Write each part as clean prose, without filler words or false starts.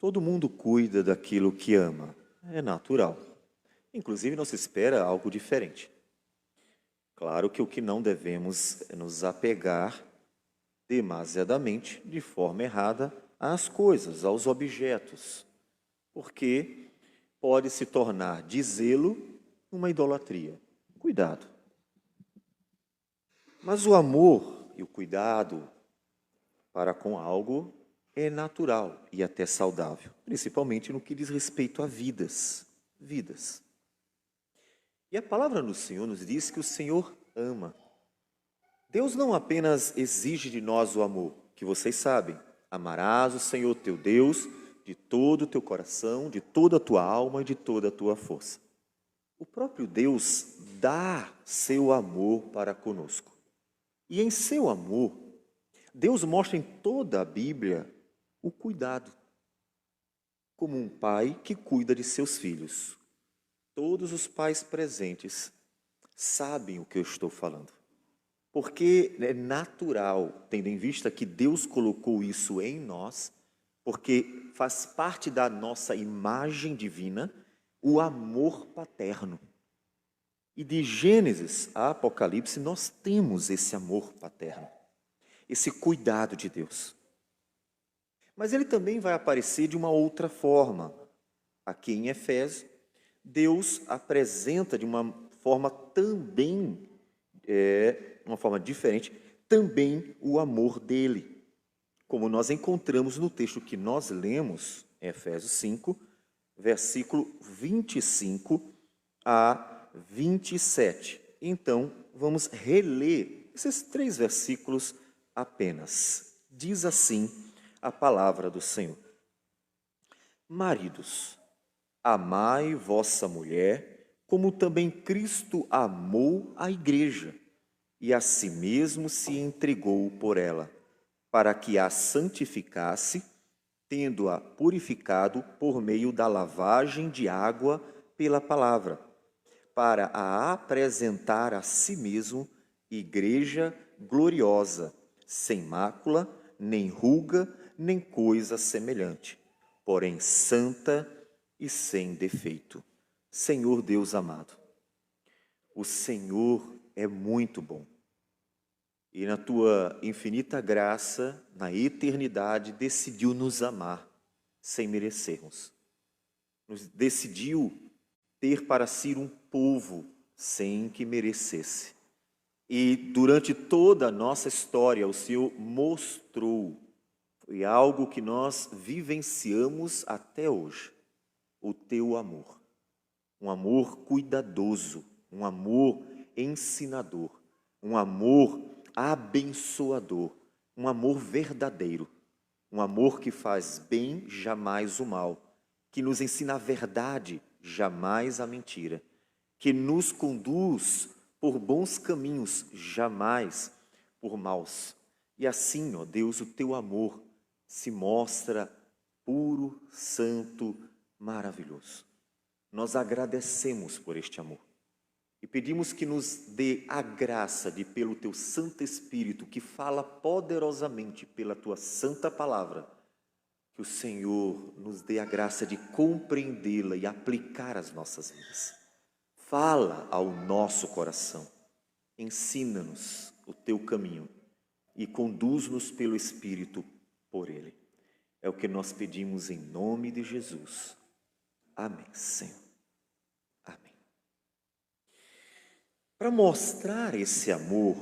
Todo mundo cuida daquilo que ama. É natural. Inclusive, não se espera algo diferente. Claro que o que não devemos é nos apegar demasiadamente, de forma errada, às coisas, aos objetos, porque pode se tornar de zelo uma idolatria. Cuidado. Mas o amor e o cuidado para com algo é natural e até saudável, principalmente no que diz respeito a vidas. Vidas. E a palavra do Senhor nos diz que o Senhor ama. Deus não apenas exige de nós o amor, que vocês sabem, amarás o Senhor teu Deus de todo o teu coração, de toda a tua alma e de toda a tua força. O próprio Deus dá seu amor para conosco. E em seu amor, Deus mostra em toda a Bíblia o cuidado, como um pai que cuida de seus filhos. Todos os pais presentes sabem o que eu estou falando. Porque é natural, tendo em vista que Deus colocou isso em nós, porque faz parte da nossa imagem divina, o amor paterno. E de Gênesis a Apocalipse nós temos esse amor paterno, esse cuidado de Deus. Mas ele também vai aparecer de uma outra forma. Aqui em Efésios, Deus apresenta de uma forma também, uma forma diferente, também o amor dele. Como nós encontramos no texto que nós lemos, em Efésios 5, versículo 25 a 27. Então, vamos reler esses 3 versículos apenas. Diz assim a palavra do Senhor. Maridos, amai vossa mulher, como também Cristo amou a igreja, e a si mesmo se entregou por ela, para que a santificasse, tendo-a purificado por meio da lavagem de água pela palavra, para a apresentar a si mesmo igreja gloriosa, sem mácula, nem ruga, nem coisa semelhante, porém santa e sem defeito. Senhor Deus amado, o Senhor é muito bom. E na tua infinita graça, na eternidade, decidiu nos amar sem merecermos. Nos decidiu ter para si um povo sem que merecesse. E durante toda a nossa história, o Senhor mostrou, foi algo que nós vivenciamos até hoje, o teu amor. Um amor cuidadoso, um amor ensinador, um amor abençoador, um amor verdadeiro, um amor que faz bem, jamais o mal, que nos ensina a verdade, jamais a mentira, que nos conduz por bons caminhos, jamais por maus. E assim, ó Deus, o teu amor se mostra puro, santo, maravilhoso. Nós agradecemos por este amor. E pedimos que nos dê a graça de, pelo teu Santo Espírito, que fala poderosamente pela tua santa palavra, que o Senhor nos dê a graça de compreendê-la e aplicar às nossas vidas. Fala ao nosso coração, ensina-nos o teu caminho e conduz-nos pelo Espírito por ele. É o que nós pedimos em nome de Jesus. Amém, Senhor. Amém. Para mostrar esse amor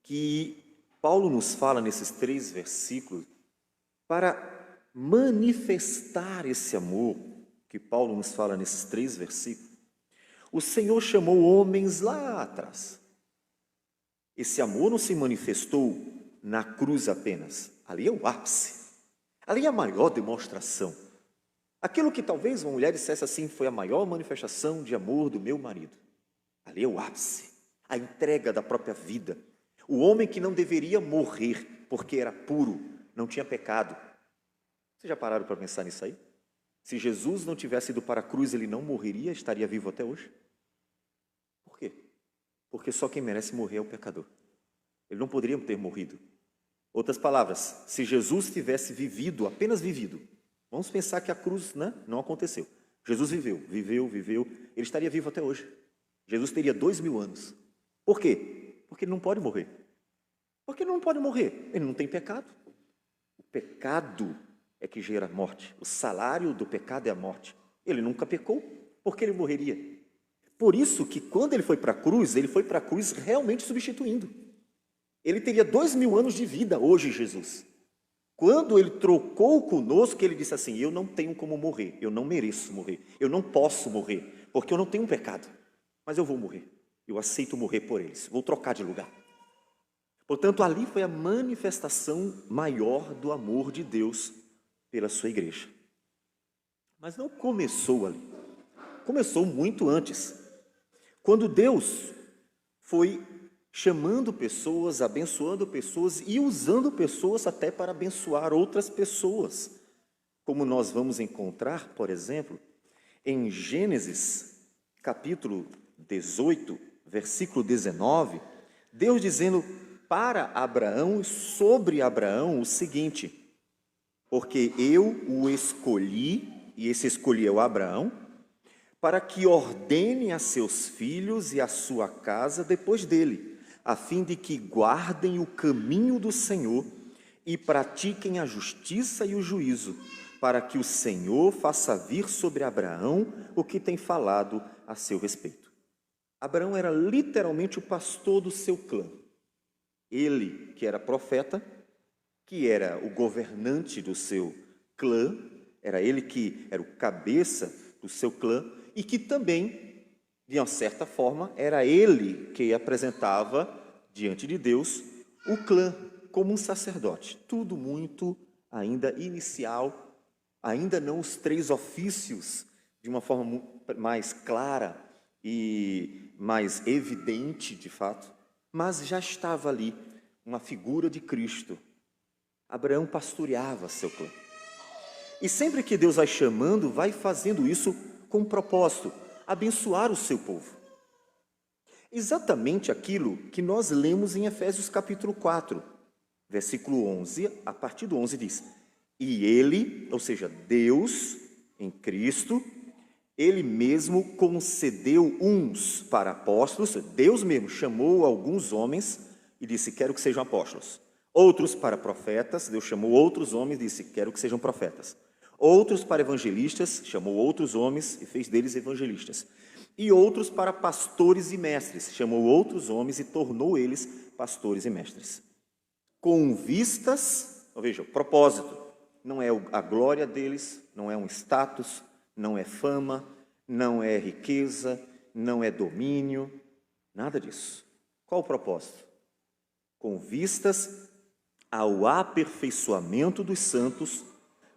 que Paulo nos fala nesses 3 versículos, para manifestar esse amor que Paulo nos fala nesses 3 versículos, o Senhor chamou homens lá atrás. Esse amor não se manifestou na cruz apenas. Ali é o ápice. Ali é a maior demonstração. Aquilo que talvez uma mulher dissesse assim, foi a maior manifestação de amor do meu marido. Ali é o ápice, a entrega da própria vida. O homem que não deveria morrer porque era puro, não tinha pecado. Vocês já pararam para pensar nisso aí? Se Jesus não tivesse ido para a cruz, ele não morreria, estaria vivo até hoje? Por quê? Porque só quem merece morrer é o pecador. Ele não poderia ter morrido. Outras palavras, se Jesus tivesse vivido, apenas vivido, Vamos pensar que a cruz, né, não aconteceu. Jesus viveu, ele estaria vivo até hoje. Jesus teria 2000 anos. Por quê? Porque ele não pode morrer. Porque ele não pode morrer, ele não tem pecado. O pecado é que gera morte. O salário do pecado é a morte. Ele nunca pecou, porque ele morreria. Por isso que quando ele foi para a cruz realmente substituindo. Ele teria 2000 anos de vida hoje, Jesus. Quando ele trocou conosco, ele disse assim: eu não tenho como morrer, eu não mereço morrer, eu não posso morrer, porque eu não tenho pecado, mas eu vou morrer, eu aceito morrer por eles, vou trocar de lugar. Portanto, ali foi a manifestação maior do amor de Deus pela sua igreja. Mas não começou ali, começou muito antes, quando Deus foi chamando pessoas, abençoando pessoas e usando pessoas até para abençoar outras pessoas. Como nós vamos encontrar, por exemplo, em Gênesis, capítulo 18, versículo 19, Deus dizendo para Abraão e sobre Abraão o seguinte: porque eu o escolhi, e esse escolhi é o Abraão, para que ordene a seus filhos e a sua casa depois dele, a fim de que guardem o caminho do Senhor e pratiquem a justiça e o juízo, para que o Senhor faça vir sobre Abraão o que tem falado a seu respeito. Abraão era literalmente o pastor do seu clã. Ele, que era profeta, que era o governante do seu clã, era ele que era o cabeça do seu clã, e que também, de uma certa forma, era ele que apresentava diante de Deus o clã como um sacerdote. Tudo muito ainda inicial, ainda não os 3 ofícios de uma forma mais clara e mais evidente, de fato, mas já estava ali uma figura de Cristo. Abraão pastoreava seu clã. E sempre que Deus vai chamando, vai fazendo isso com um propósito: abençoar o seu povo. Exatamente aquilo que nós lemos em Efésios capítulo 4, versículo 11, a partir do 11 diz: e ele, ou seja, Deus em Cristo, ele mesmo concedeu uns para apóstolos, Deus mesmo chamou alguns homens e disse: quero que sejam apóstolos. Outros para profetas, Deus chamou outros homens e disse: quero que sejam profetas. Outros para evangelistas, chamou outros homens e fez deles evangelistas. E outros para pastores e mestres, chamou outros homens e tornou eles pastores e mestres. Com vistas, veja, propósito, não é a glória deles, não é um status, não é fama, não é riqueza, não é domínio, nada disso. Qual o propósito? Com vistas ao aperfeiçoamento dos santos,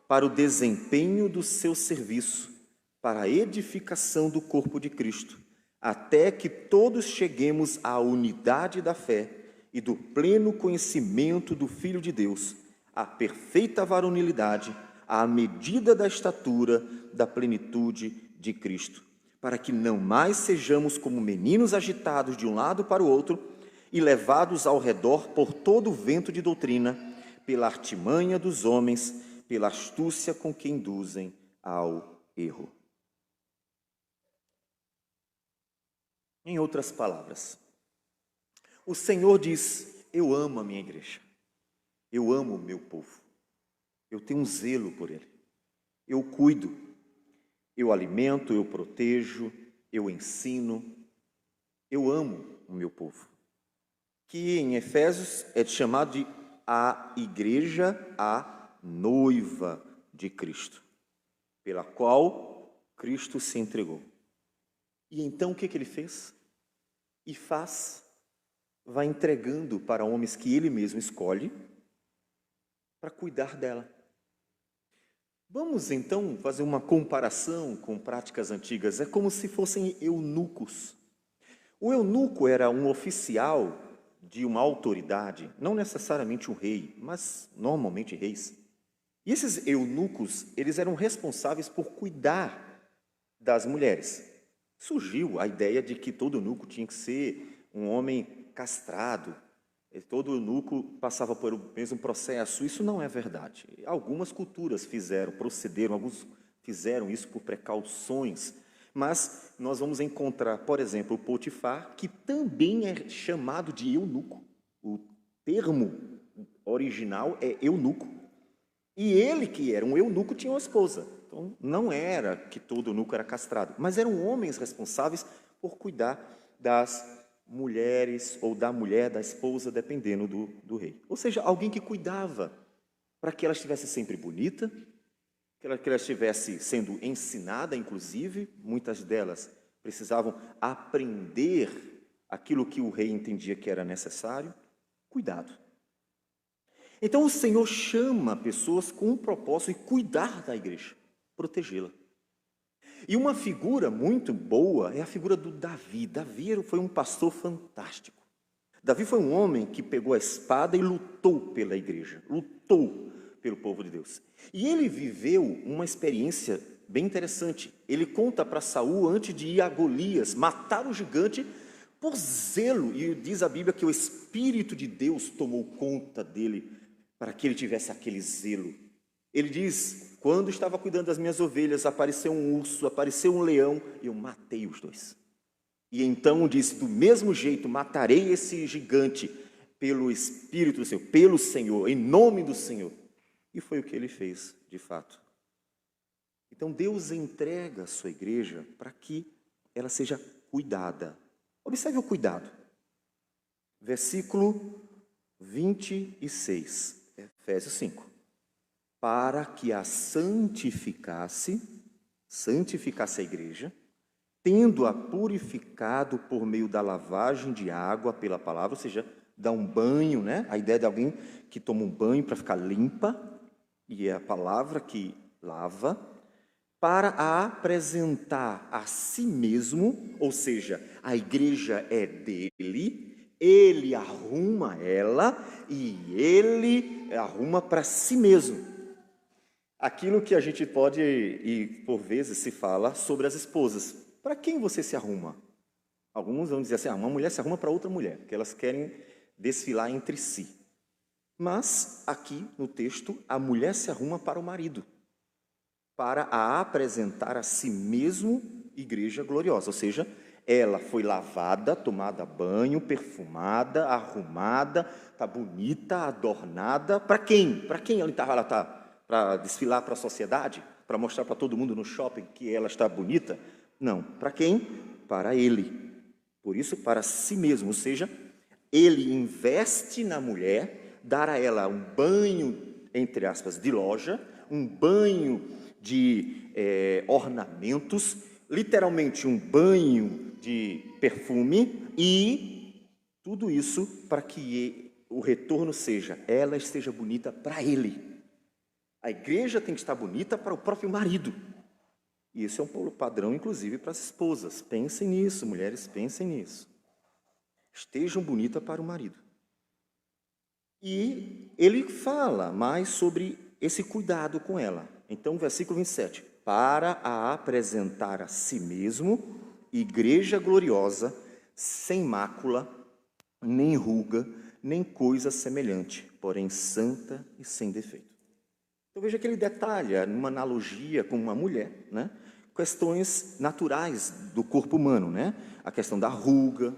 para o desempenho do seu serviço, para a edificação do corpo de Cristo, até que todos cheguemos à unidade da fé e do pleno conhecimento do Filho de Deus, à perfeita varonilidade, à medida da estatura da plenitude de Cristo, para que não mais sejamos como meninos agitados de um lado para o outro e levados ao redor por todo o vento de doutrina, pela artimanha dos homens, pela astúcia com que induzem ao erro. Em outras palavras, o Senhor diz: eu amo a minha igreja, eu amo o meu povo, eu tenho um zelo por ele, eu cuido, eu alimento, eu protejo, eu ensino, eu amo o meu povo, que em Efésios é chamado de a igreja, a noiva de Cristo, pela qual Cristo se entregou. E então o que ele fez? E faz, vai entregando para homens que ele mesmo escolhe, para cuidar dela. Vamos então fazer uma comparação com práticas antigas. É como se fossem eunucos. O eunuco era um oficial de uma autoridade, não necessariamente um rei, mas normalmente reis. E esses eunucos, eles eram responsáveis por cuidar das mulheres. Surgiu a ideia de que todo eunuco tinha que ser um homem castrado, todo eunuco passava por o mesmo processo. Isso não é verdade. Algumas culturas procederam, alguns fizeram isso por precauções, mas nós vamos encontrar, por exemplo, o Potifar, que também é chamado de eunuco. O termo original é eunuco. E ele, que era um eunuco, tinha uma esposa. Então, não era que todo eunuco era castrado, mas eram homens responsáveis por cuidar das mulheres ou da mulher, da esposa, dependendo do rei. Ou seja, alguém que cuidava para que ela estivesse sempre bonita, que ela estivesse sendo ensinada, inclusive. Muitas delas precisavam aprender aquilo que o rei entendia que era necessário. Cuidado. Então o Senhor chama pessoas com um propósito de cuidar da igreja, protegê-la. E uma figura muito boa é a figura do Davi. Davi foi um pastor fantástico. Davi foi um homem que pegou a espada e lutou pela igreja, lutou pelo povo de Deus. E ele viveu uma experiência bem interessante. Ele conta para Saul, antes de ir a Golias, matar o gigante por zelo. E diz a Bíblia que o Espírito de Deus tomou conta dele para que ele tivesse aquele zelo. Ele diz: quando estava cuidando das minhas ovelhas, apareceu um urso, apareceu um leão, e eu matei os dois. E então disse: do mesmo jeito, matarei esse gigante pelo Espírito do Senhor, pelo Senhor, em nome do Senhor. E foi o que ele fez, de fato. Então Deus entrega a sua igreja para que ela seja cuidada. Observe o cuidado. Versículo 26, Efésios 5. Para que a santificasse a igreja, tendo-a purificado por meio da lavagem de água pela palavra, ou seja, dá um banho, né? A ideia de alguém que toma um banho para ficar limpa, e é a palavra que lava, para a apresentar a si mesmo, ou seja, a igreja é dele, ele arruma ela e ele arruma para si mesmo. Aquilo que a gente pode, e por vezes se fala sobre as esposas. Para quem você se arruma? Alguns vão dizer assim: uma mulher se arruma para outra mulher, porque elas querem desfilar entre si. Mas, aqui no texto, a mulher se arruma para o marido, para a apresentar a si mesmo igreja gloriosa. Ou seja, ela foi lavada, tomada banho, perfumada, arrumada, está bonita, adornada. Para quem? Para quem ela está? Para desfilar para a sociedade? Para mostrar para todo mundo no shopping que ela está bonita? Não. Para quem? Para ele. Por isso, para si mesmo. Ou seja, ele investe na mulher, dar a ela um banho, entre aspas, de loja, um banho de ornamentos, literalmente um banho de perfume, e tudo isso para que o retorno seja, ela esteja bonita para ele. A igreja tem que estar bonita para o próprio marido. E esse é um padrão, inclusive, para as esposas. Pensem nisso, mulheres, pensem nisso. Estejam bonitas para o marido. E ele fala mais sobre esse cuidado com ela. Então, versículo 27. Para a apresentar a si mesmo, igreja gloriosa, sem mácula, nem ruga, nem coisa semelhante, porém santa e sem defeito. Então veja que ele detalha, numa analogia com uma mulher, né, questões naturais do corpo humano, né? A questão da ruga,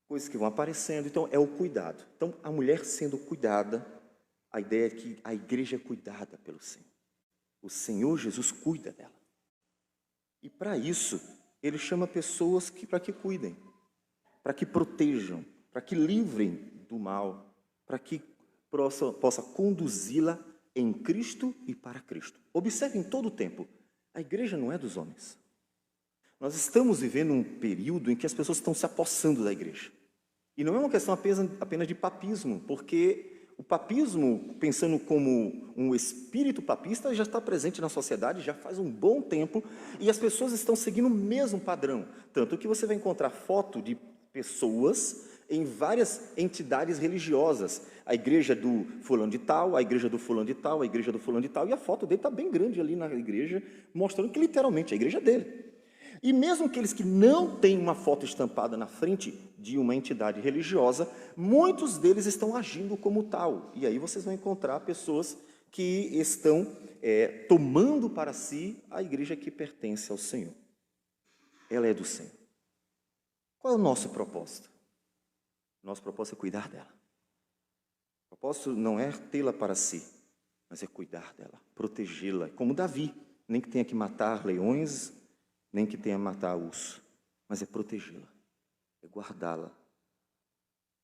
coisas que vão aparecendo. Então é o cuidado. Então a mulher sendo cuidada, a ideia é que a igreja é cuidada pelo Senhor. O Senhor Jesus cuida dela. E para isso, ele chama pessoas para que cuidem, para que protejam, para que livrem do mal, para que possa conduzi-la em Cristo e para Cristo. Observe em todo o tempo, a igreja não é dos homens. Nós estamos vivendo um período em que as pessoas estão se apossando da igreja. E não é uma questão apenas de papismo, porque o papismo, pensando como um espírito papista, já está presente na sociedade já faz um bom tempo, e as pessoas estão seguindo o mesmo padrão. Tanto que você vai encontrar foto de pessoas em várias entidades religiosas. A igreja do fulano de tal, a igreja do fulano de tal, a igreja do fulano de tal, e a foto dele está bem grande ali na igreja, mostrando que literalmente é a igreja dele. E mesmo aqueles que não têm uma foto estampada na frente de uma entidade religiosa, muitos deles estão agindo como tal. E aí vocês vão encontrar pessoas que estão tomando para si a igreja que pertence ao Senhor. Ela é do Senhor. Qual é o nosso propósito? Nosso propósito é cuidar dela. O propósito não é tê-la para si, mas é cuidar dela, protegê-la, como Davi, nem que tenha que matar leões, nem que tenha que matar urso, mas é protegê-la, é guardá-la.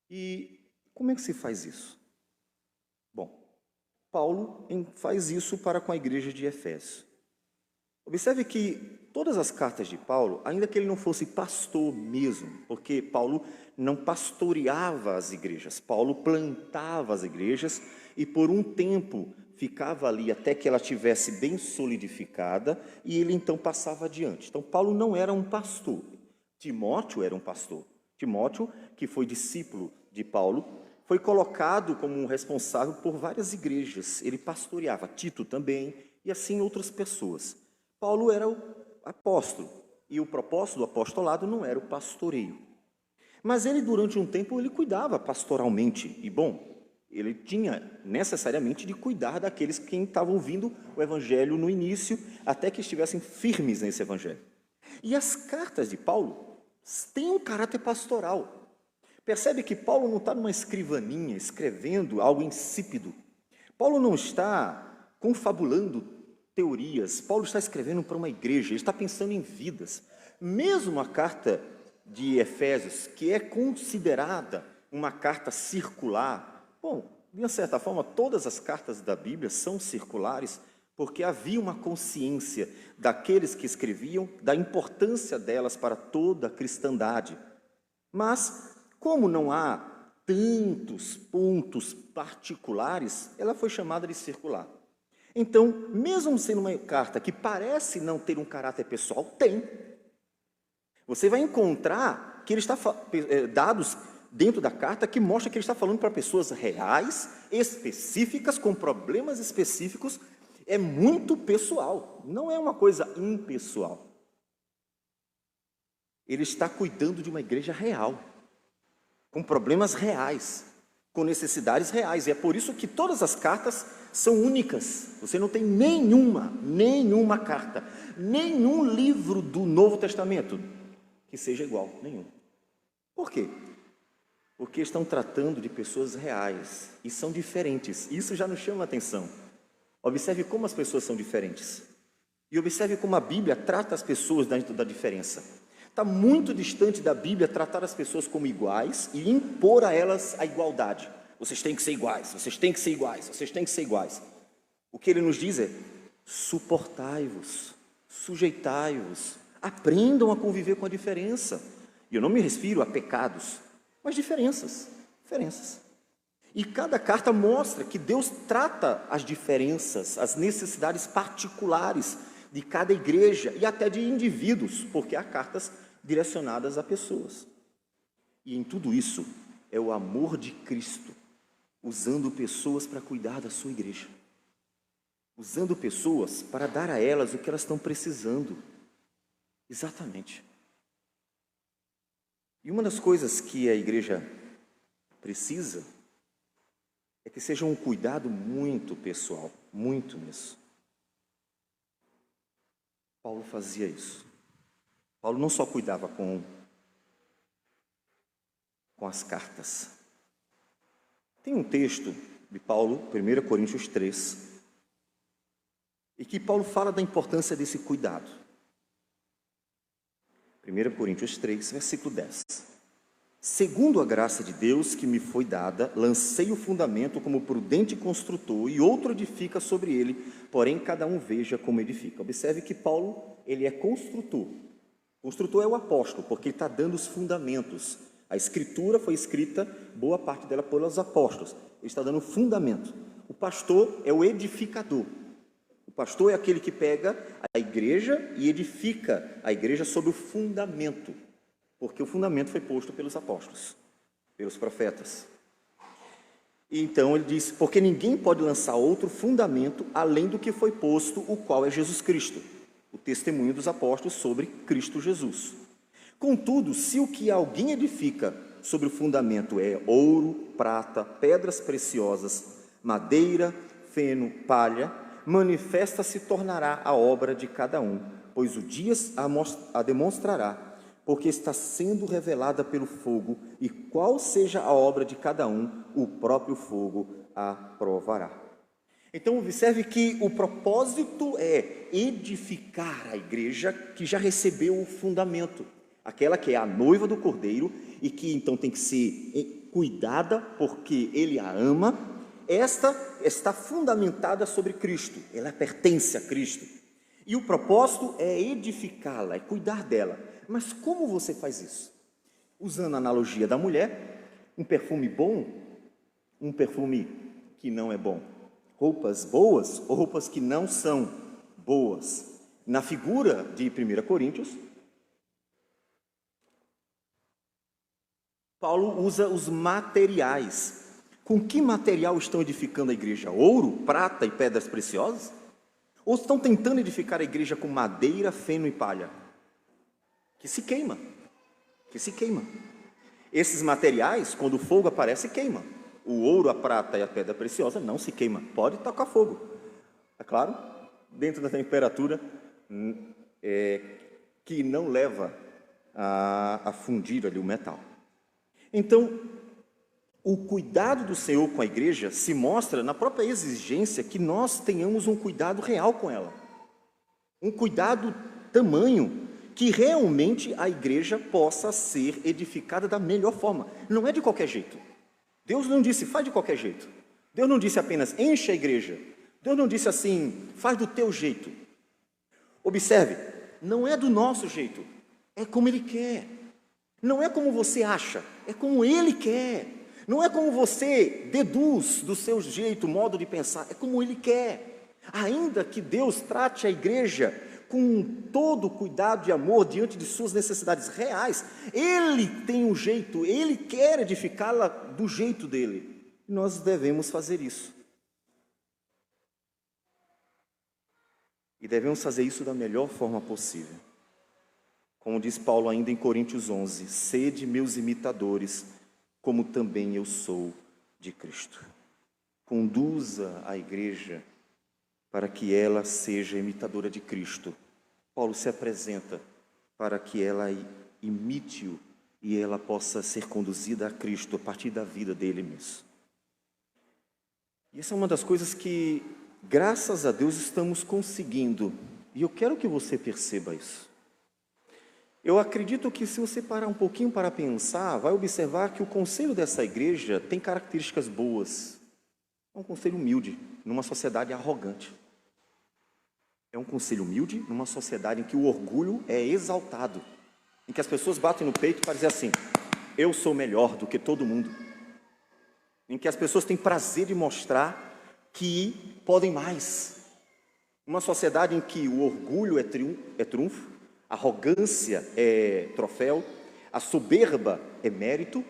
E como é que se faz isso? Bom, Paulo faz isso para com a igreja de Efésios. Observe que todas as cartas de Paulo, ainda que ele não fosse pastor mesmo, porque Paulo não pastoreava as igrejas, Paulo plantava as igrejas e por um tempo ficava ali até que ela estivesse bem solidificada e ele então passava adiante. Então Paulo não era um pastor, Timóteo era um pastor. Timóteo, que foi discípulo de Paulo, foi colocado como um responsável por várias igrejas. Ele pastoreava, Tito também, e assim outras pessoas. Paulo era o apóstolo, e o propósito do apostolado não era o pastoreio. Mas ele, durante um tempo, ele cuidava pastoralmente, e bom, ele tinha necessariamente de cuidar daqueles que estavam ouvindo o evangelho no início, até que estivessem firmes nesse evangelho. E as cartas de Paulo têm um caráter pastoral. Percebe que Paulo não está numa escrivaninha, escrevendo algo insípido. Paulo não está confabulando teorias. Paulo está escrevendo para uma igreja, ele está pensando em vidas. Mesmo a carta de Efésios, que é considerada uma carta circular, bom, de uma certa forma, todas as cartas da Bíblia são circulares, porque havia uma consciência daqueles que escreviam, da importância delas para toda a cristandade. Mas, como não há tantos pontos particulares, ela foi chamada de circular. Então, mesmo sendo uma carta que parece não ter um caráter pessoal, tem. Você vai encontrar que ele está dados dentro da carta que mostra que ele está falando para pessoas reais, específicas, com problemas específicos. É muito pessoal, não é uma coisa impessoal. Ele está cuidando de uma igreja real, com problemas reais, com necessidades reais. E é por isso que todas as cartas são únicas. Você não tem nenhuma carta, nenhum livro do Novo Testamento que seja igual, nenhum. Por quê? Porque estão tratando de pessoas reais e são diferentes. Isso já nos chama a atenção. Observe como as pessoas são diferentes. E observe como a Bíblia trata as pessoas dentro da diferença. Está muito distante da Bíblia tratar as pessoas como iguais e impor a elas a igualdade. Vocês têm que ser iguais, vocês têm que ser iguais, vocês têm que ser iguais. O que ele nos diz é: suportai-vos, sujeitai-vos, aprendam a conviver com a diferença. E eu não me refiro a pecados, mas diferenças. E cada carta mostra que Deus trata as diferenças, as necessidades particulares de cada igreja e até de indivíduos, porque há cartas direcionadas a pessoas. E em tudo isso é o amor de Cristo, usando pessoas para cuidar da sua igreja, usando pessoas para dar a elas o que elas estão precisando. Exatamente. E uma das coisas que a igreja precisa é que seja um cuidado muito pessoal, muito mesmo. Paulo fazia isso. Paulo não só cuidava com as cartas. Tem um texto de Paulo, 1 Coríntios 3, e que Paulo fala da importância desse cuidado. 1 Coríntios 3, versículo 10. Segundo a graça de Deus que me foi dada, lancei o fundamento como prudente construtor e outro edifica sobre ele, porém cada um veja como edifica. Observe que Paulo, ele é construtor. Construtor é o apóstolo, porque ele está dando os fundamentos. A escritura foi escrita, boa parte dela pelos apóstolos. Ele está dando o fundamento. O pastor é o edificador. O pastor é aquele que pega a igreja e edifica a igreja sobre o fundamento. Porque o fundamento foi posto pelos apóstolos, pelos profetas. E então ele diz: porque ninguém pode lançar outro fundamento além do que foi posto, o qual é Jesus Cristo. O testemunho dos apóstolos sobre Cristo Jesus. Contudo, se o que alguém edifica sobre o fundamento é ouro, prata, pedras preciosas, madeira, feno, palha, manifesta se tornará a obra de cada um, pois o dia a demonstrará, porque está sendo revelada pelo fogo, e qual seja a obra de cada um, o próprio fogo a provará. Então, observe que o propósito é edificar a igreja que já recebeu o fundamento, aquela que é a noiva do Cordeiro e que então tem que ser cuidada porque ele a ama. Esta está fundamentada sobre Cristo, ela pertence a Cristo. E o propósito é edificá-la, é cuidar dela. Mas como você faz isso? Usando a analogia da mulher, um perfume bom, um perfume que não é bom. Roupas boas ou roupas que não são boas. Na figura de 1 Coríntios, Paulo usa os materiais. Com que material estão edificando a igreja? Ouro, prata e pedras preciosas? Ou estão tentando edificar a igreja com madeira, feno e palha? Que se queima. Esses materiais, quando o fogo aparece, queima. O ouro, a prata e a pedra preciosa não se queima. Pode tocar fogo. É claro, dentro da temperatura que não leva a fundir ali o metal. Então, o cuidado do Senhor com a igreja se mostra na própria exigência que nós tenhamos um cuidado real com ela. Um cuidado tamanho que realmente a igreja possa ser edificada da melhor forma. Não é de qualquer jeito. Deus não disse, faz de qualquer jeito. Deus não disse apenas, enche a igreja. Deus não disse assim, faz do teu jeito. Observe, não é do nosso jeito, é como Ele quer. Não é como você acha, é como Ele quer. Não é como você deduz do seu jeito, modo de pensar, é como Ele quer. Ainda que Deus trate a igreja com todo cuidado e amor diante de suas necessidades reais, Ele tem um jeito, Ele quer edificá-la do jeito dEle. Nós devemos fazer isso. E devemos fazer isso da melhor forma possível. Como diz Paulo ainda em Coríntios 11, sede meus imitadores, como também eu sou de Cristo. Conduza a igreja para que ela seja imitadora de Cristo. Paulo se apresenta para que ela imite-o e ela possa ser conduzida a Cristo a partir da vida dele mesmo. E essa é uma das coisas que, graças a Deus, estamos conseguindo. E eu quero que você perceba isso. Eu acredito que se você parar um pouquinho para pensar, vai observar que o conselho dessa igreja tem características boas. É um conselho humilde, numa sociedade arrogante. É um conselho humilde, numa sociedade em que o orgulho é exaltado. Em que as pessoas batem no peito para dizer assim, eu sou melhor do que todo mundo. Em que as pessoas têm prazer de mostrar que podem mais. Uma sociedade em que o orgulho é trunfo, a arrogância é troféu, a soberba é mérito.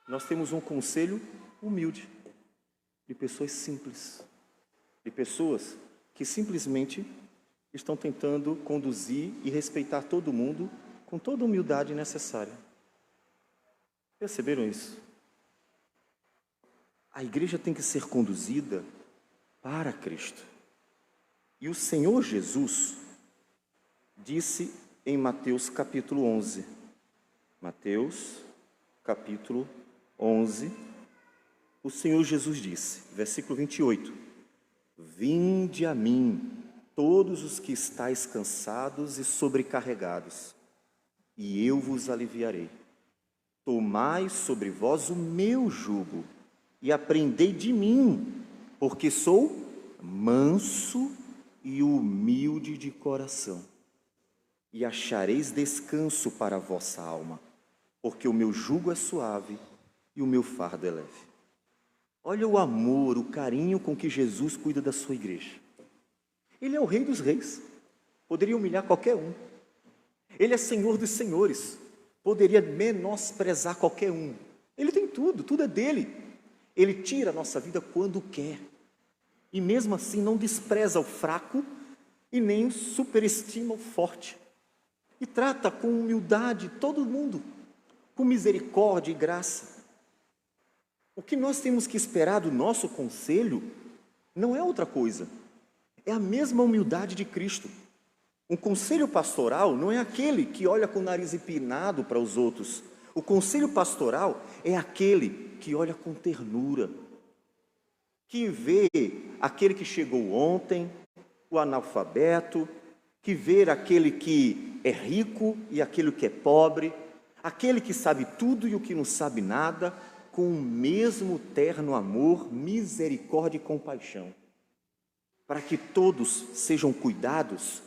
Nós temos um conselho humilde, de pessoas simples, de pessoas que simplesmente estão tentando conduzir e respeitar todo mundo com toda a humildade necessária. Perceberam isso? A igreja tem que ser conduzida para Cristo. E o Senhor Jesus disse em Mateus capítulo 11, Mateus capítulo 11, o Senhor Jesus disse, versículo 28, vinde a mim, todos os que estáis cansados e sobrecarregados, e eu vos aliviarei. Tomai sobre vós o meu jugo, e aprendei de mim, porque sou manso e humilde de coração. E achareis descanso para a vossa alma, porque o meu jugo é suave e o meu fardo é leve. Olha o amor, o carinho com que Jesus cuida da sua igreja. Ele é o Rei dos Reis, poderia humilhar qualquer um. Ele é Senhor dos Senhores, poderia menosprezar qualquer um. Ele tem tudo, tudo é dele. Ele tira a nossa vida quando quer. E mesmo assim não despreza o fraco e nem superestima o forte. E trata com humildade todo mundo, com misericórdia e graça. O que nós temos que esperar do nosso conselho não é outra coisa, é a mesma humildade de Cristo. Um conselho pastoral não é aquele que olha com o nariz empinado para os outros. O conselho pastoral é aquele que olha com ternura, que vê aquele que chegou ontem, o analfabeto, que vê aquele que é rico e aquele que é pobre, aquele que sabe tudo e o que não sabe nada, com o mesmo terno amor, misericórdia e compaixão, para que todos sejam cuidados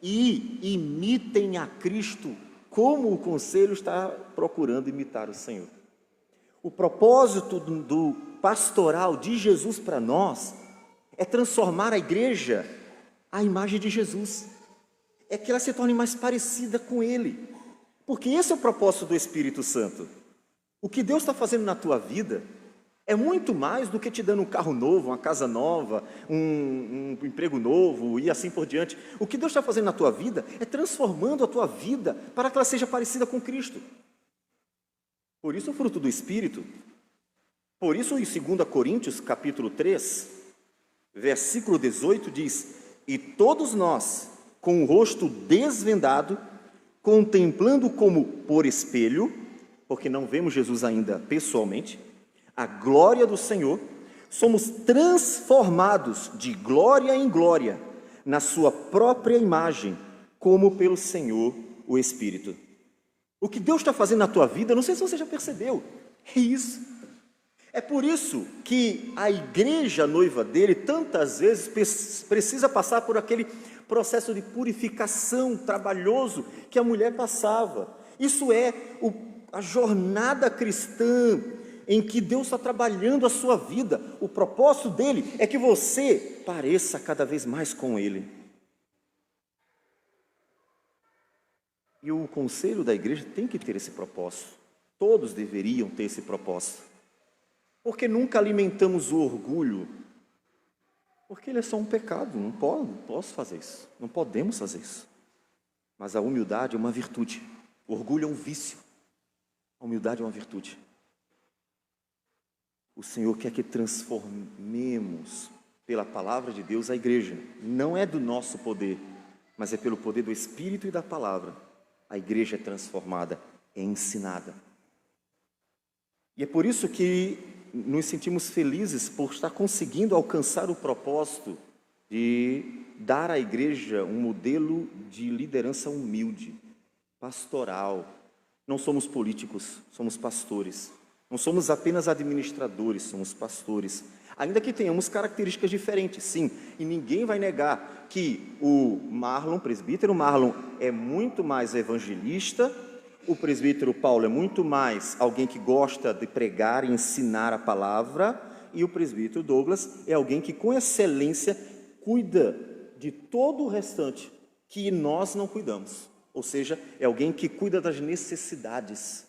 e imitem a Cristo, como o conselho está procurando imitar o Senhor. O propósito do pastoral de Jesus para nós é transformar a igreja à imagem de Jesus, é que ela se torne mais parecida com Ele, porque esse é o propósito do Espírito Santo. O que Deus está fazendo na tua vida é muito mais do que te dando um carro novo, uma casa nova, um emprego novo e assim por diante. O que Deus está fazendo na tua vida é transformando a tua vida para que ela seja parecida com Cristo. Por isso o fruto do Espírito. Por isso em 2 Coríntios capítulo 3, versículo 18 diz: e todos nós, com o rosto desvendado, contemplando como por espelho, porque não vemos Jesus ainda pessoalmente, a glória do Senhor, somos transformados de glória em glória, na sua própria imagem, como pelo Senhor o Espírito. O que Deus está fazendo na tua vida, não sei se você já percebeu, é isso. É por isso que a igreja noiva dele, tantas vezes, precisa passar por aquele processo de purificação trabalhoso que a mulher passava. Isso é a jornada cristã em que Deus está trabalhando a sua vida. O propósito dele é que você pareça cada vez mais com Ele. E o conselho da igreja tem que ter esse propósito. Todos deveriam ter esse propósito. Porque nunca alimentamos o orgulho. Porque ele é só um pecado, não posso fazer isso. Não podemos fazer isso. Mas a humildade é uma virtude. O orgulho é um vício. A humildade é uma virtude. O Senhor quer que transformemos pela palavra de Deus a igreja. Não é do nosso poder, mas é pelo poder do Espírito e da palavra. A igreja é transformada, é ensinada. E é por isso que nos sentimos felizes por estar conseguindo alcançar o propósito de dar à igreja um modelo de liderança humilde, pastoral. Não somos políticos, somos pastores. Não somos apenas administradores, somos pastores. Ainda que tenhamos características diferentes, sim. E ninguém vai negar que o presbítero Marlon, é muito mais evangelista. O presbítero Paulo é muito mais alguém que gosta de pregar e ensinar a palavra. E o presbítero Douglas é alguém que com excelência cuida de todo o restante que nós não cuidamos. Ou seja, é alguém que cuida das necessidades.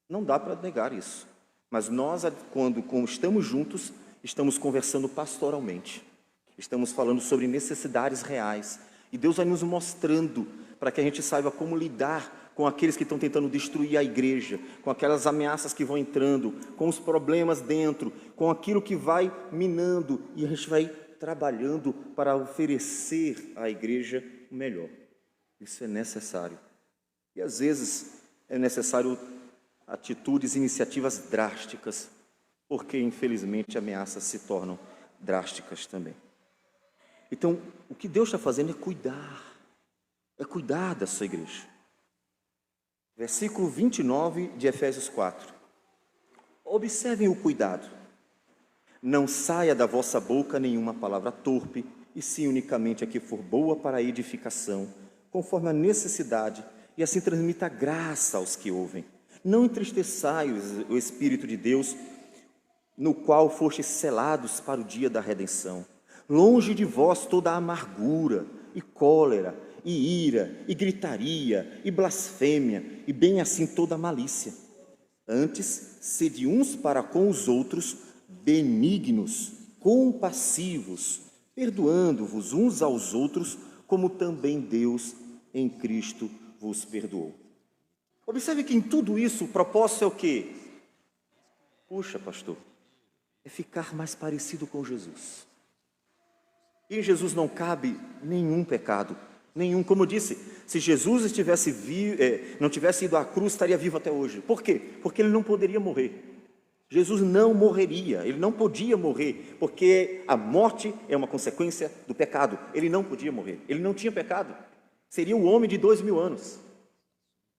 Não dá para negar isso. Mas nós, quando estamos juntos, estamos conversando pastoralmente. Estamos falando sobre necessidades reais. E Deus vai nos mostrando para que a gente saiba como lidar com aqueles que estão tentando destruir a igreja, com aquelas ameaças que vão entrando, com os problemas dentro, com aquilo que vai minando. E a gente vai trabalhando para oferecer à igreja o melhor. Isso é necessário. E às vezes é necessário atitudes, iniciativas drásticas, porque infelizmente ameaças se tornam drásticas também. Então, o que Deus está fazendo é cuidar da sua igreja. Versículo 29 de Efésios 4. Observem o cuidado. Não saia da vossa boca nenhuma palavra torpe, e sim unicamente a que for boa para a edificação, conforme a necessidade, e assim transmita graça aos que ouvem. Não entristeçais o Espírito de Deus, no qual fostes selados para o dia da redenção. Longe de vós toda a amargura, e cólera, e ira, e gritaria, e blasfêmia, e bem assim toda a malícia. Antes, sede uns para com os outros benignos, compassivos, perdoando-vos uns aos outros, como também Deus em Cristo vos perdoou. Observe que em tudo isso o propósito é o quê? Puxa, pastor, é ficar mais parecido com Jesus. E em Jesus não cabe nenhum pecado, nenhum. Como eu disse, se Jesus não tivesse ido à cruz, estaria vivo até hoje. Por quê? Porque ele não poderia morrer. Jesus não morreria, ele não podia morrer, porque a morte é uma consequência do pecado. Ele não podia morrer, ele não tinha pecado. Seria o homem de 2000 anos,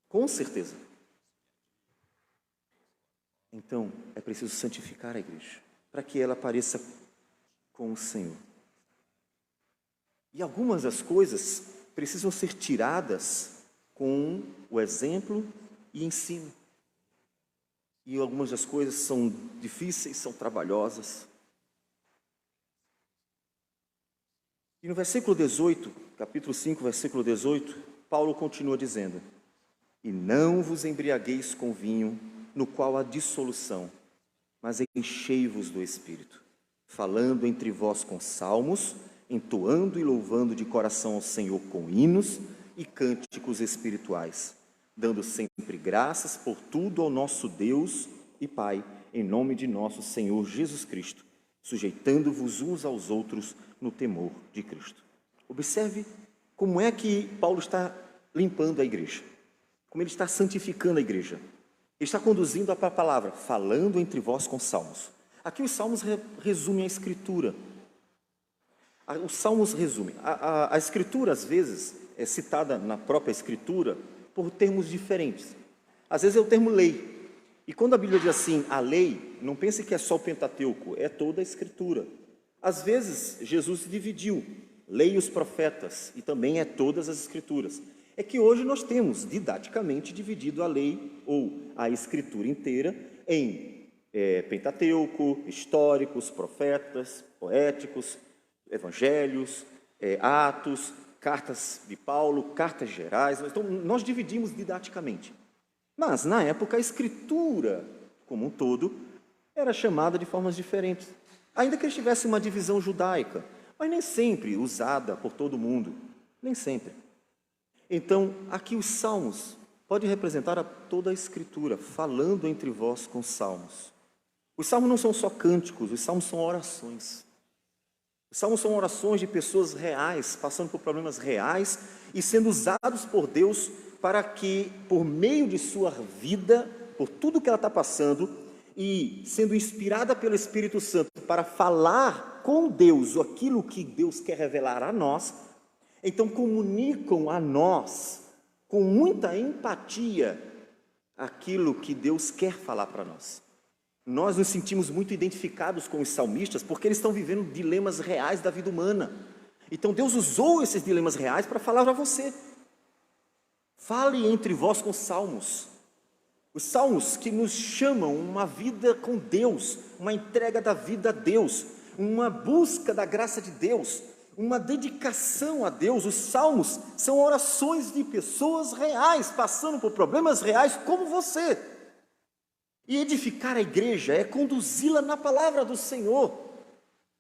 com certeza. Então, é preciso santificar a igreja, para que ela pareça com o Senhor. E algumas das coisas precisam ser tiradas com o exemplo e ensino. E algumas das coisas são difíceis, são trabalhosas. E no versículo 18, capítulo 5, versículo 18, Paulo continua dizendo: e não vos embriagueis com vinho, no qual há dissolução, mas enchei-vos do Espírito, falando entre vós com salmos, entoando e louvando de coração ao Senhor com hinos e cânticos espirituais, dando sempre graças por tudo ao nosso Deus e Pai, em nome de nosso Senhor Jesus Cristo, sujeitando-vos uns aos outros no temor de Cristo. Observe como é que Paulo está limpando a igreja, como ele está santificando a igreja. Ele está conduzindo a palavra, falando entre vós com salmos. Aqui os salmos resumem a Escritura. Os salmos resumem. A Escritura, às vezes, é citada na própria Escritura por termos diferentes. Às vezes é o termo lei. E quando a Bíblia diz assim, a lei, não pense que é só o Pentateuco, é toda a Escritura. Às vezes, Jesus dividiu lei e os profetas, e também é todas as Escrituras. É que hoje nós temos, didaticamente, dividido a lei, ou a Escritura inteira, em Pentateuco, históricos, profetas, poéticos, evangelhos, Atos, cartas de Paulo, cartas gerais. Então, nós dividimos didaticamente. Mas, na época, a Escritura, como um todo, era chamada de formas diferentes. Ainda que eles tivessem uma divisão judaica, mas nem sempre usada por todo mundo. Nem sempre. Então, aqui os salmos podem representar toda a Escritura, falando entre vós com salmos. Os salmos não são só cânticos, os salmos são orações. Os salmos são orações de pessoas reais, passando por problemas reais e sendo usados por Deus para que, por meio de sua vida, por tudo que ela está passando, e sendo inspirada pelo Espírito Santo para falar com Deus aquilo que Deus quer revelar a nós, então comunicam a nós, com muita empatia, aquilo que Deus quer falar para nós. Nós nos sentimos muito identificados com os salmistas, porque eles estão vivendo dilemas reais da vida humana. Então Deus usou esses dilemas reais para falar para você. Fale entre vós com salmos. Os salmos que nos chamam uma vida com Deus, uma entrega da vida a Deus, uma busca da graça de Deus, uma dedicação a Deus. Os salmos são orações de pessoas reais, passando por problemas reais como você. E edificar a igreja é conduzi-la na palavra do Senhor.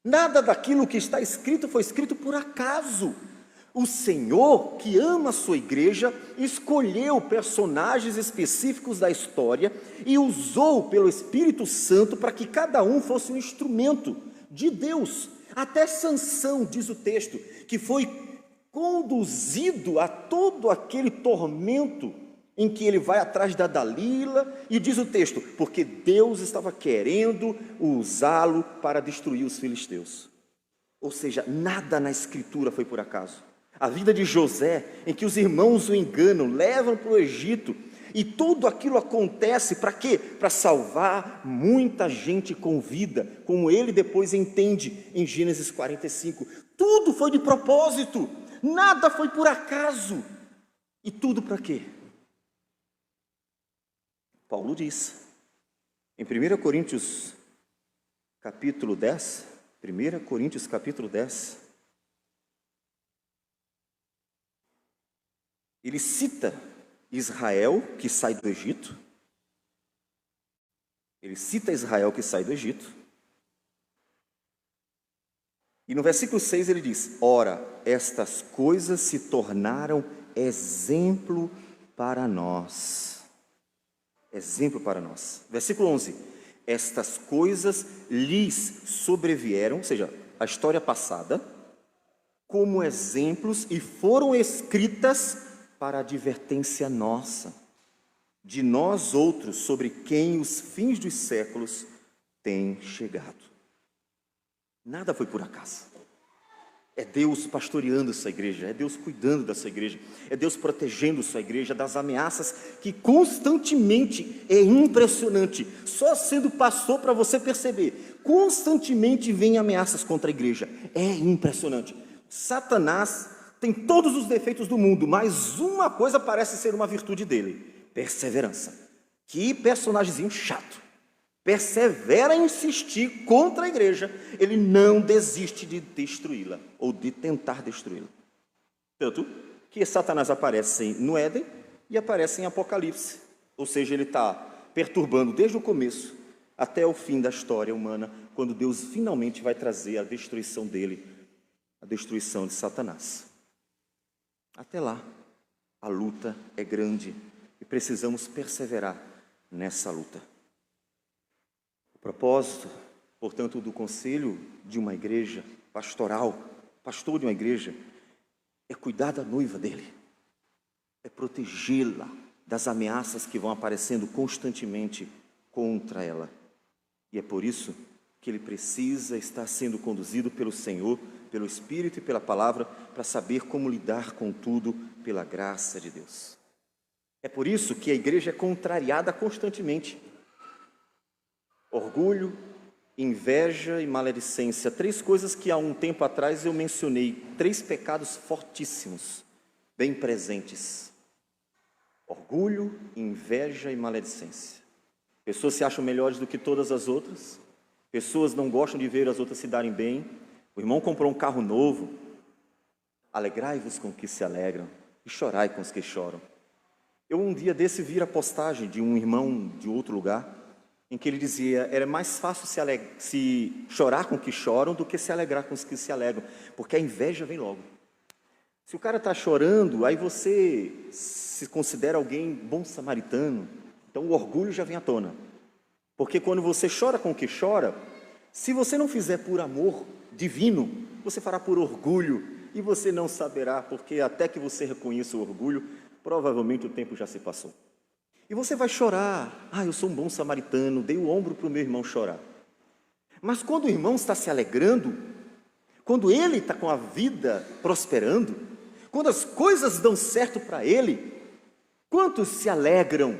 Nada daquilo que está escrito foi escrito por acaso. O Senhor, que ama a sua igreja, escolheu personagens específicos da história e usou pelo Espírito Santo para que cada um fosse um instrumento de Deus. Até Sansão, diz o texto, que foi conduzido a todo aquele tormento em que ele vai atrás da Dalila, e diz o texto, porque Deus estava querendo usá-lo para destruir os filisteus. Ou seja, nada na Escritura foi por acaso. A vida de José, em que os irmãos o enganam, levam para o Egito, e tudo aquilo acontece para quê? Para salvar muita gente com vida, como ele depois entende em Gênesis 45. Tudo foi de propósito, nada foi por acaso. E tudo para quê? Paulo diz, em 1 Coríntios capítulo 10, 1 Coríntios capítulo 10, ele cita Israel que sai do Egito, ele cita Israel que sai do Egito, E no versículo 6 ele diz: ora, estas coisas se tornaram exemplo para nós. Exemplo para nós. Versículo 11: estas coisas lhes sobrevieram, ou seja, a história passada, como exemplos e foram escritas para advertência nossa, de nós outros, sobre quem os fins dos séculos têm chegado. Nada foi por acaso. É Deus pastoreando essa igreja, é Deus cuidando dessa igreja, é Deus protegendo sua igreja das ameaças que constantemente, é impressionante, só sendo pastor para você perceber, constantemente vem ameaças contra a igreja, é impressionante. Satanás tem todos os defeitos do mundo, mas uma coisa parece ser uma virtude dele: perseverança. Que personagemzinho chato. Persevera em insistir contra a igreja, ele não desiste de destruí-la, ou de tentar destruí-la. Tanto que Satanás aparece no Éden e aparece em Apocalipse, ou seja, ele está perturbando desde o começo até o fim da história humana, quando Deus finalmente vai trazer a destruição dele, a destruição de Satanás. Até lá, a luta é grande e precisamos perseverar nessa luta. O propósito, portanto, do conselho de uma igreja pastoral, pastor de uma igreja, é cuidar da noiva dele, é protegê-la das ameaças que vão aparecendo constantemente contra ela. E é por isso que ele precisa estar sendo conduzido pelo Senhor, pelo Espírito e pela palavra, para saber como lidar com tudo pela graça de Deus. É por isso que a igreja é contrariada constantemente. Orgulho, inveja e maledicência. 3 coisas que há um tempo atrás eu mencionei. 3 pecados fortíssimos, bem presentes. Orgulho, inveja e maledicência. Pessoas se acham melhores do que todas as outras. Pessoas não gostam de ver as outras se darem bem. O irmão comprou um carro novo. Alegrai-vos com os que se alegram e chorai com os que choram. Eu um dia desse vi a postagem de um irmão de outro lugar, em que ele dizia: era mais fácil se chorar com os que choram do que se alegrar com os que se alegram, porque a inveja vem logo. Se o cara está chorando, aí você se considera alguém bom samaritano, então o orgulho já vem à tona. Porque quando você chora com o que chora, se você não fizer por amor divino, você fará por orgulho, e você não saberá, porque até que você reconheça o orgulho, provavelmente o tempo já se passou. E você vai chorar: ah, eu sou um bom samaritano, dei o ombro para o meu irmão chorar. Mas quando o irmão está se alegrando, quando ele está com a vida prosperando, quando as coisas dão certo para ele, quantos se alegram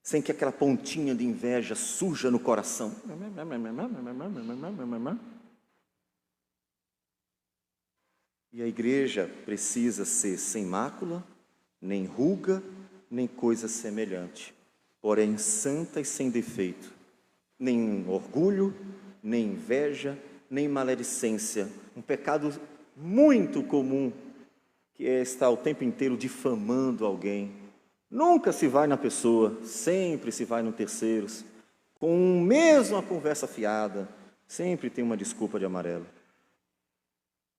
sem que aquela pontinha de inveja surja no coração? E a igreja precisa ser sem mácula, nem ruga, nem coisa semelhante, porém santa e sem defeito, nem orgulho, nem inveja, nem maledicência, um pecado muito comum, que é estar o tempo inteiro difamando alguém. Nunca se vai na pessoa, sempre se vai no terceiros, com mesmo a conversa fiada, sempre tem uma desculpa de amarelo.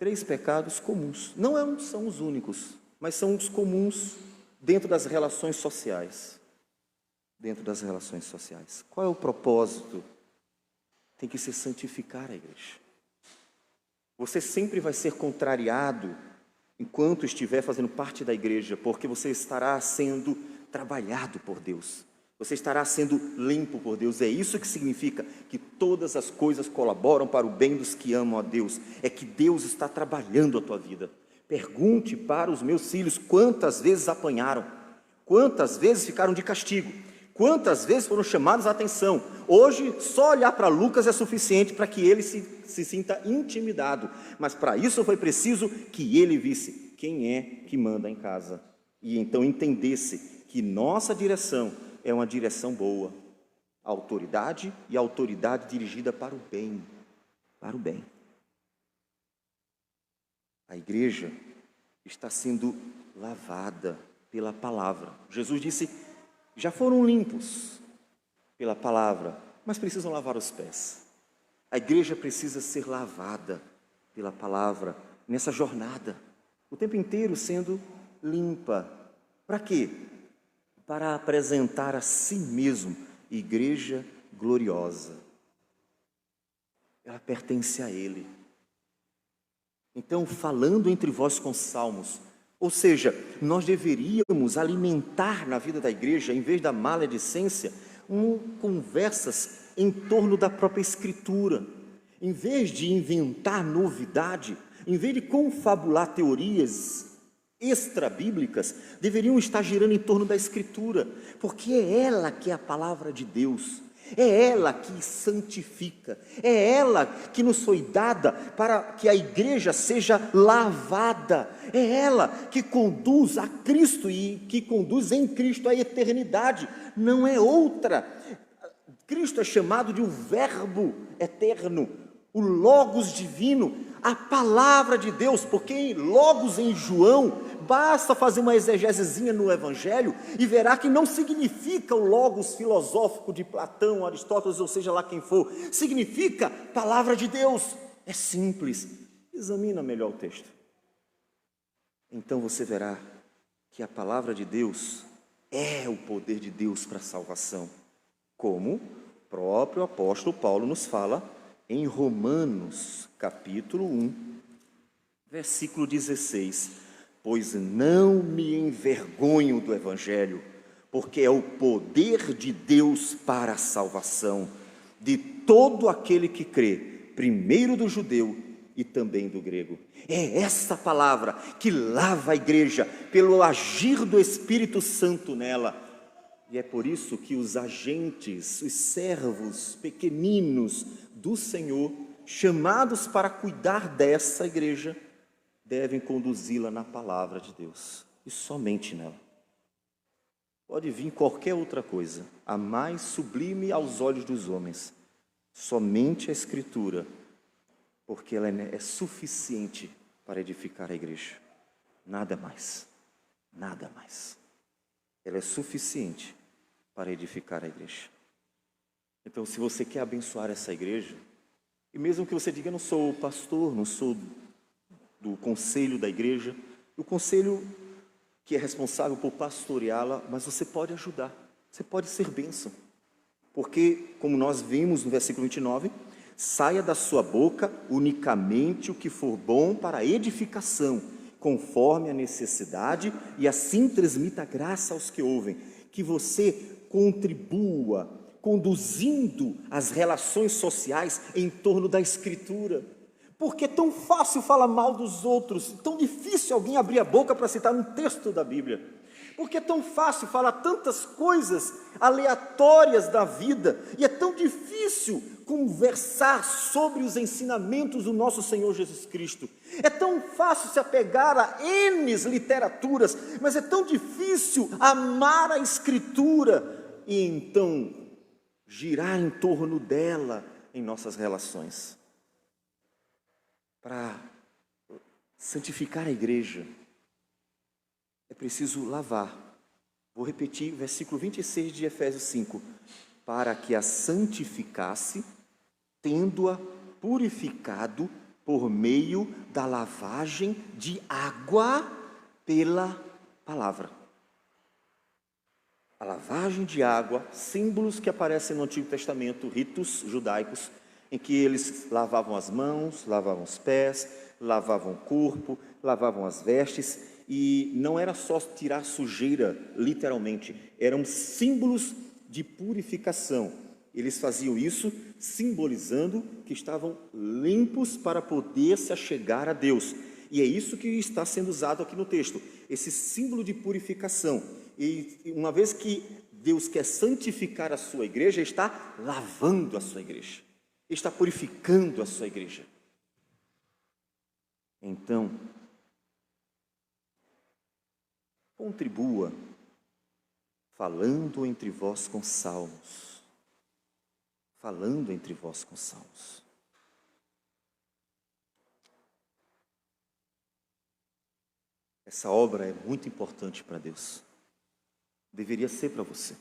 3 pecados comuns, não são os únicos, mas são os comuns dentro das relações sociais. Dentro das relações sociais. Qual é o propósito? Tem que ser santificar a igreja. Você sempre vai ser contrariado enquanto estiver fazendo parte da igreja, porque você estará sendo trabalhado por Deus. Você estará sendo limpo por Deus. É isso que significa que todas as coisas colaboram para o bem dos que amam a Deus. É que Deus está trabalhando a tua vida. Pergunte para os meus filhos quantas vezes apanharam, quantas vezes ficaram de castigo, quantas vezes foram chamados à atenção. Hoje, só olhar para Lucas é suficiente para que ele se sinta intimidado. Mas para isso foi preciso que ele visse quem é que manda em casa. E então entendesse que nossa direção é uma direção boa. A autoridade e a autoridade dirigida para o bem. Para o bem. A igreja está sendo lavada pela palavra. Jesus disse: já foram limpos pela palavra, mas precisam lavar os pés. A igreja precisa ser lavada. pela palavra, nessa jornada, o tempo inteiro sendo limpa. Para quê? Para apresentar a si mesmo igreja gloriosa. Ela pertence a Ele. Então, falando entre vós com salmos, ou seja, nós deveríamos alimentar na vida da igreja, em vez da maledicência, conversas em torno da própria Escritura. Em vez de inventar novidade, em vez de confabular teorias extra-bíblicas, deveriam estar girando em torno da Escritura, porque é ela que é a palavra de Deus, é ela que santifica, é ela que nos foi dada para que a igreja seja lavada, é ela que conduz a Cristo e que conduz em Cristo à eternidade, não é outra. Cristo é chamado de o Verbo eterno, o Logos divino, a palavra de Deus, porque Logos em João, basta fazer uma exegesezinha no Evangelho e verá que não significa o Logos filosófico de Platão, Aristóteles, ou seja lá quem for, significa palavra de Deus, é simples. Examina melhor o texto. Então você verá que a palavra de Deus é o poder de Deus para a salvação, como o próprio apóstolo Paulo nos fala em Romanos, capítulo 1, versículo 16. Pois não me envergonho do Evangelho, porque é o poder de Deus para a salvação de todo aquele que crê, primeiro do judeu e também do grego. É essa palavra que lava a igreja pelo agir do Espírito Santo nela. E é por isso que os agentes, os servos pequeninos do Senhor, chamados para cuidar dessa igreja, devem conduzi-la na palavra de Deus, e somente nela. Pode vir qualquer outra coisa, a mais sublime aos olhos dos homens, somente a Escritura, porque ela é suficiente para edificar a igreja, nada mais, nada mais. Ela é suficiente para edificar a igreja. Então, se você quer abençoar essa igreja, e mesmo que você diga, não sou pastor, não sou do conselho da igreja, o conselho que é responsável por pastoreá-la, mas você pode ajudar, você pode ser bênção, porque, como nós vimos no versículo 29, saia da sua boca unicamente o que for bom para a edificação, conforme a necessidade, e assim transmita graça aos que ouvem, que você contribua, conduzindo as relações sociais em torno da Escritura. Porque é tão fácil falar mal dos outros, tão difícil alguém abrir a boca para citar um texto da Bíblia. Porque é tão fácil falar tantas coisas aleatórias da vida, e é tão difícil conversar sobre os ensinamentos do nosso Senhor Jesus Cristo. É tão fácil se apegar a N literaturas, mas é tão difícil amar a Escritura e então girar em torno dela em nossas relações. Para santificar a igreja, é preciso lavar. Vou repetir o versículo 26 de Efésios 5. Para que a santificasse, tendo-a purificado por meio da lavagem de água pela palavra. A lavagem de água, símbolos que aparecem no Antigo Testamento, ritos judaicos, em que eles lavavam as mãos, lavavam os pés, lavavam o corpo, lavavam as vestes, e não era só tirar sujeira, literalmente, eram símbolos de purificação. Eles faziam isso simbolizando que estavam limpos para poder se achegar a Deus. E é isso que está sendo usado aqui no texto, esse símbolo de purificação. E uma vez que Deus quer santificar a sua igreja, Ele está lavando a sua igreja, Ele está purificando a sua igreja. Então, contribua falando entre vós com salmos. Falando entre vós com salmos. Essa obra é muito importante para Deus. Deveria ser para você.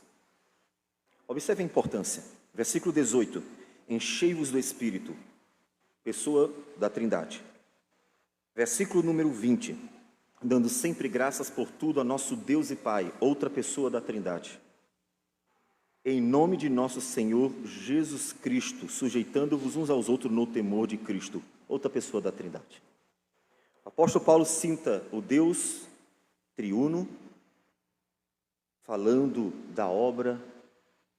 Observe a importância. Versículo 18. Enchei-vos do Espírito. Pessoa da Trindade. Versículo número 20. Dando sempre graças por tudo a nosso Deus e Pai, outra pessoa da Trindade. Em nome de nosso Senhor Jesus Cristo, sujeitando-vos uns aos outros no temor de Cristo, outra pessoa da Trindade. O apóstolo Paulo cita o Deus triuno, falando da obra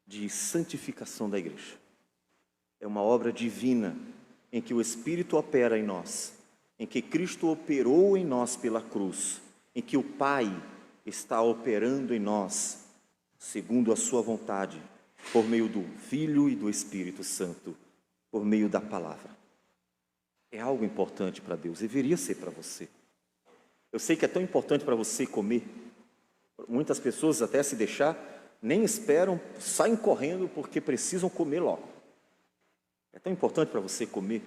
de santificação da igreja. É uma obra divina, em que o Espírito opera em nós, em que Cristo operou em nós pela cruz, em que o Pai está operando em nós, segundo a sua vontade, por meio do Filho e do Espírito Santo, por meio da palavra. É algo importante para Deus, deveria ser para você. Eu sei que é tão importante para você comer. Muitas pessoas, até se deixar, nem esperam, saem correndo porque precisam comer logo. É tão importante para você comer,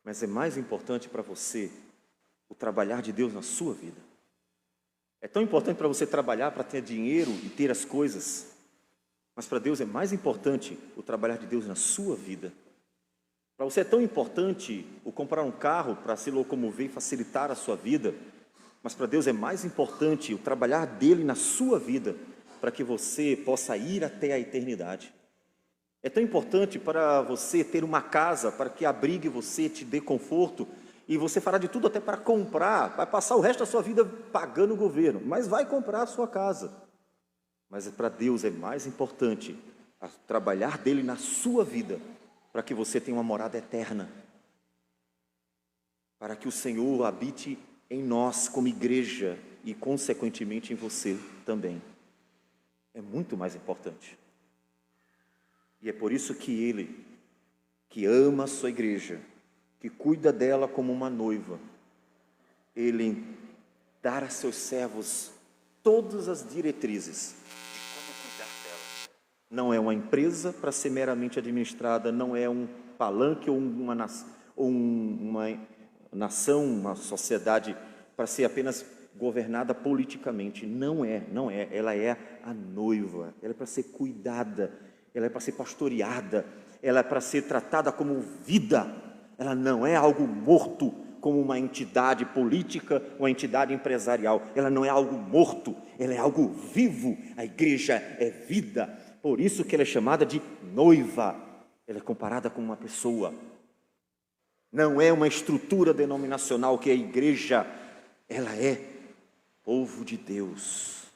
mas é mais importante para você o trabalhar de Deus na sua vida. É tão importante para você trabalhar para ter dinheiro e ter as coisas, mas para Deus é mais importante o trabalhar de Deus na sua vida. Para você é tão importante o comprar um carro para se locomover e facilitar a sua vida, mas para Deus é mais importante o trabalhar dele na sua vida, para que você possa ir até a eternidade. É tão importante para você ter uma casa, para que abrigue você, te dê conforto, e você fará de tudo até para comprar, vai passar o resto da sua vida pagando o governo, mas vai comprar a sua casa. Mas para Deus é mais importante trabalhar dele na sua vida, para que você tenha uma morada eterna, para que o Senhor habite em nós como igreja e consequentemente em você também. É muito mais importante. E é por isso que Ele, que ama a sua igreja, que cuida dela como uma noiva, Ele dá a seus servos todas as diretrizes de como cuidar dela. Não é uma empresa para ser meramente administrada, não é um palanque ou uma nação, uma sociedade para ser apenas governada politicamente. Não é. Ela é a noiva, ela é para ser cuidada, ela é para ser pastoreada, ela é para ser tratada como vida. Ela não é algo morto, como uma entidade política, uma entidade empresarial. Ela não é algo morto, ela é algo vivo. A igreja é vida, por isso que ela é chamada de noiva. Ela é comparada com uma pessoa. Não é uma estrutura denominacional que é a igreja, ela é povo de Deus.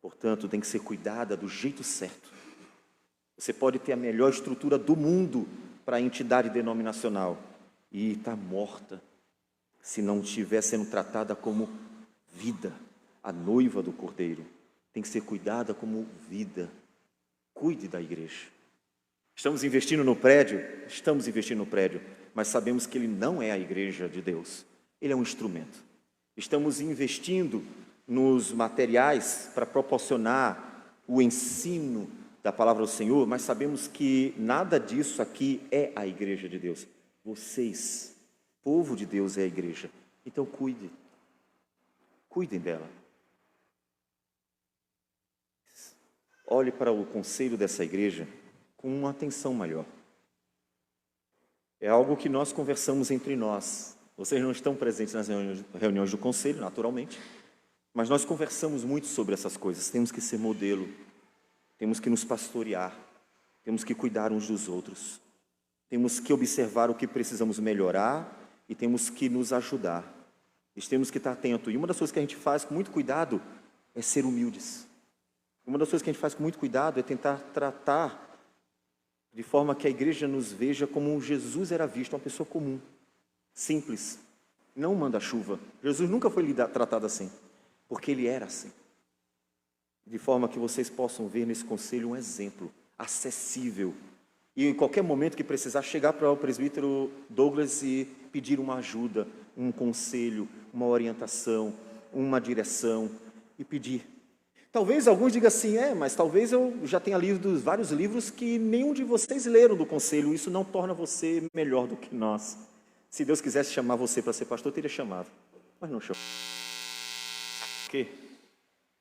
Portanto, tem que ser cuidada do jeito certo. Você pode ter a melhor estrutura do mundo para a entidade denominacional e está morta se não estiver sendo tratada como vida. A noiva do Cordeiro tem que ser cuidada como vida. Cuide da igreja. Estamos investindo no prédio? Estamos investindo no prédio, mas sabemos que ele não é a igreja de Deus. Ele é um instrumento. Estamos investindo nos materiais para proporcionar o ensino da palavra do Senhor, mas sabemos que nada disso aqui é a igreja de Deus. Vocês, povo de Deus, é a igreja. Então cuidem dela. Olhe para o conselho dessa igreja com uma atenção maior. É algo que nós conversamos entre nós. Vocês não estão presentes nas reuniões do conselho, naturalmente, mas nós conversamos muito sobre essas coisas. Temos que ser modelo, temos que nos pastorear, temos que cuidar uns dos outros, temos que observar o que precisamos melhorar e temos que nos ajudar. E temos que estar atentos. E uma das coisas que a gente faz com muito cuidado é ser humildes. Uma das coisas que a gente faz com muito cuidado é tentar tratar de forma que a igreja nos veja como Jesus era visto, uma pessoa comum, simples, não manda-chuva. Jesus nunca foi tratado assim, porque ele era assim. De forma que vocês possam ver nesse conselho um exemplo acessível. E em qualquer momento que precisar, chegar para o presbítero Douglas e pedir uma ajuda, um conselho, uma orientação, uma direção, e pedir. Talvez alguns digam assim, mas talvez eu já tenha lido vários livros que nenhum de vocês leram do conselho. Isso não torna você melhor do que nós. Se Deus quisesse chamar você para ser pastor, teria chamado. Mas não chamou. Por quê?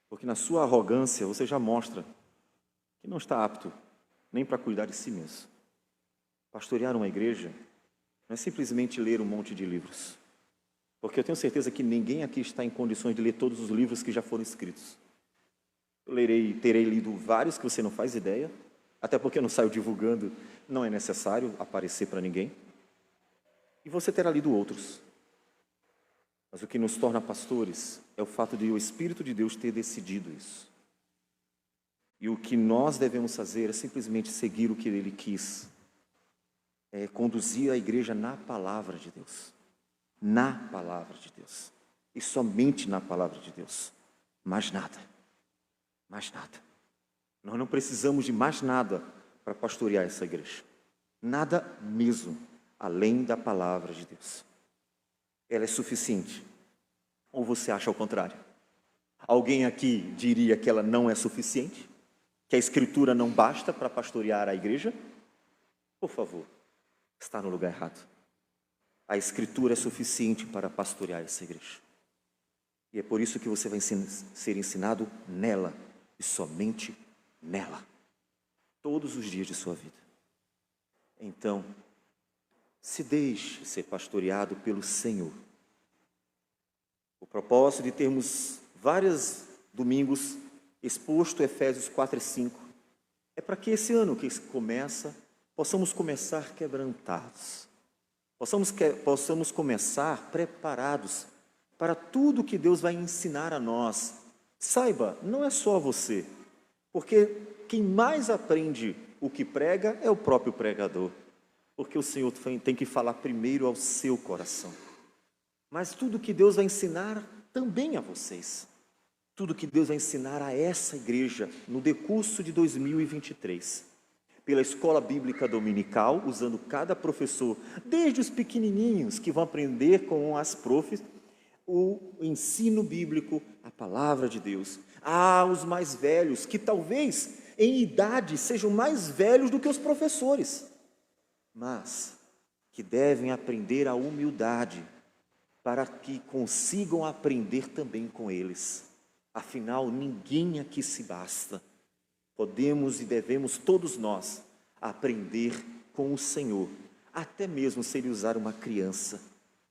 Porque na sua arrogância você já mostra que não está apto nem para cuidar de si mesmo. Pastorear uma igreja não é simplesmente ler um monte de livros, porque eu tenho certeza que ninguém aqui está em condições de ler todos os livros que já foram escritos. Eu terei lido vários que você não faz ideia, até porque eu não saio divulgando, não é necessário aparecer para ninguém. E você terá lido outros. Mas o que nos torna pastores é o fato de o Espírito de Deus ter decidido isso. E o que nós devemos fazer é simplesmente seguir o que Ele quis. É conduzir a igreja na palavra de Deus. Na palavra de Deus. E somente na palavra de Deus. Mais nada. Mais nada. Nós não precisamos de mais nada para pastorear essa igreja. Nada mesmo, além da palavra de Deus. Ela é suficiente. Ou você acha o contrário? Alguém aqui diria que ela não é suficiente? Que a Escritura não basta para pastorear a igreja? Por favor, está no lugar errado. A Escritura é suficiente para pastorear essa igreja. E é por isso que você vai ser ensinado nela, e somente nela, todos os dias de sua vida. Então, se deixe ser pastoreado pelo Senhor. O propósito de termos vários domingos exposto Efésios 4 e 5 é para que esse ano que começa, possamos começar quebrantados, possamos começar preparados para tudo que Deus vai ensinar a nós. Saiba, não é só você, porque quem mais aprende o que prega é o próprio pregador, porque o Senhor tem que falar primeiro ao seu coração. Mas tudo que Deus vai ensinar também a vocês. Tudo que Deus vai ensinar a essa igreja no decurso de 2023. Pela escola bíblica dominical, usando cada professor, desde os pequenininhos que vão aprender com as profs, o ensino bíblico, a palavra de Deus. Os mais velhos, que talvez em idade sejam mais velhos do que os professores, mas que devem aprender a humildade, para que consigam aprender também com eles. Afinal, ninguém aqui se basta. Podemos e devemos todos nós aprender com o Senhor, até mesmo se Ele usar uma criança,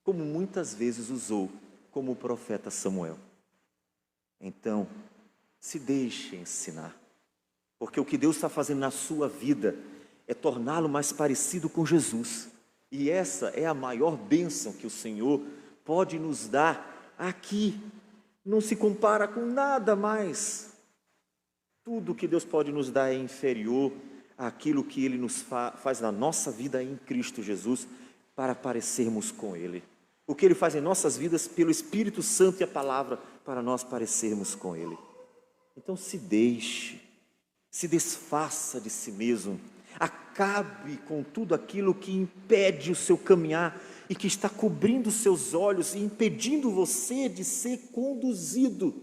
como muitas vezes usou, como o profeta Samuel. Então, se deixe ensinar, porque o que Deus está fazendo na sua vida é torná-lo mais parecido com Jesus. E essa é a maior bênção que o Senhor pode nos dar aqui. Não se compara com nada mais. Tudo que Deus pode nos dar é inferior àquilo que Ele nos faz na nossa vida em Cristo Jesus, para parecermos com Ele. O que Ele faz em nossas vidas pelo Espírito Santo e a palavra, para nós parecermos com Ele. Então se deixe, se desfaça de si mesmo, acabe com tudo aquilo que impede o seu caminhar e que está cobrindo os seus olhos e impedindo você de ser conduzido.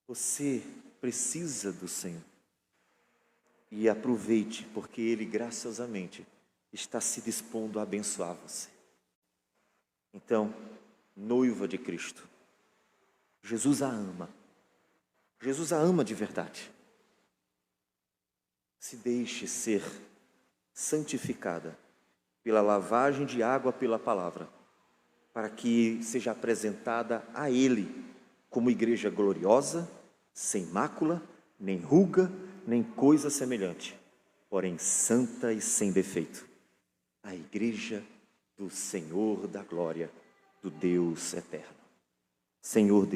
Você precisa do Senhor. E aproveite, porque Ele graciosamente está se dispondo a abençoar você. Então, noiva de Cristo, Jesus a ama. Jesus a ama de verdade. Se deixe ser santificada pela lavagem de água pela palavra, para que seja apresentada a Ele como igreja gloriosa, sem mácula, nem ruga, nem coisa semelhante, porém santa e sem defeito. A igreja do Senhor da glória, do Deus eterno. Senhor Deus,